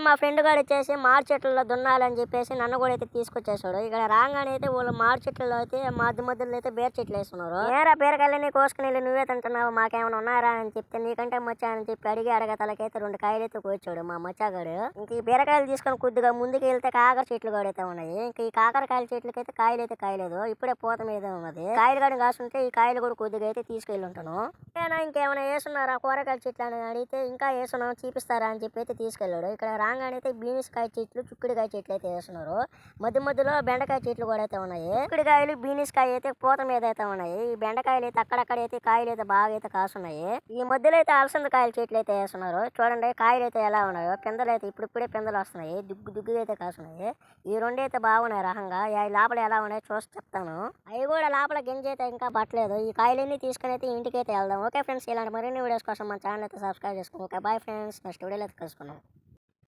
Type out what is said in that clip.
మా ఫ్రెండ్ గారు వచ్చేసి మామిడి చెట్లలో దున్నాలని చెప్పేసి నన్ను కూడా అయితే తీసుకొచ్చేసాడు. ఇక్కడ రాగానే అయితే వాళ్ళు మామిడి చెట్లలో అయితే మధ్యలో అయితే బీర చెట్లు వేస్తున్నారు. నేరా బీరకాయలని కోసుకుని వెళ్ళి నువ్వే తింటున్నావు, మాకేమైనా ఉన్నారా అని చెప్తే నీకంటే మచ్చా అని చెప్పి అడిగి అడగతలకైతే 2 కాయలు అయితే కోచాడు మా మచ్చాగాడు. ఇంక ఈ బీరకాయలు తీసుకొని కొద్దిగా ముందుకు వెళ్తే కాకర చెట్లు కూడా అయితే ఉన్నాయి. ఇంక ఈ కాకరకాయల చెట్లకైతే కాయలు అయితే కాయలేదు, ఇప్పుడే పూత మీద ఉన్నది. కాయలు కానీ కాస్తుంటే ఈ కాయలు కూడా కొద్దిగా అయితే తీసుకెళ్ళి ఉంటాను. ఇంకేమైనా వేస్తున్నారా కూరగాయల చెట్లు అని అడిగితే ఇంకా వేస్తున్నాం చూపిస్తారా అని చెప్పి అయితే తీసుకెళ్ళాడు. ఇక్కడ రాగానే అయితే బీనిస్కాయ చెట్లు చుక్కుడికాయ చెట్లు అయితే వేస్తున్నారు. మధ్యలో బెండకాయ చెట్లు కూడా అయితే ఉన్నాయి. చుక్కుడికాయలు బీనిస్కాయ అయితే పూత మీద అయితే ఉన్నాయి. ఈ బెండకాయలు అయితే అక్కడక్కడ అయితే కాయలు అయితే బాగా అయితే కాసున్నాయి. ఈ మధ్యలో అయితే అలసంద కాయల చెట్లు అయితే వేస్తున్నారు. చూడండి కాయలు అయితే ఎలా ఉన్నాయో, పిందలు అయితే ఇప్పుడిప్పుడే పిందలు వస్తున్నాయి, దుగ్గు అయితే కాసున్నాయి. ఈ 2 అయితే బాగున్నాయి రకంగా. లోపల ఎలా ఉన్నాయో చూసి చెప్తాను. అవి కూడా లోపల గింజ అయితే ఇంకా పట్టలేదు. ఈ కాయలన్నీ తీసుకుని అయితే ఇంటికి అయితే వెళ్దాం. ఓకే ఫ్రెండ్స్, ఇలాంటి మరిన్ని వీడియోస్ కోసం మన ఛానల్ అయితే సబ్స్క్రైబ్ చేసుకోండి. ఓకే బాయ్ ఫ్రెండ్స్, నెక్స్ట్ వీడియోలో అయితే కలుసుకున్నాం.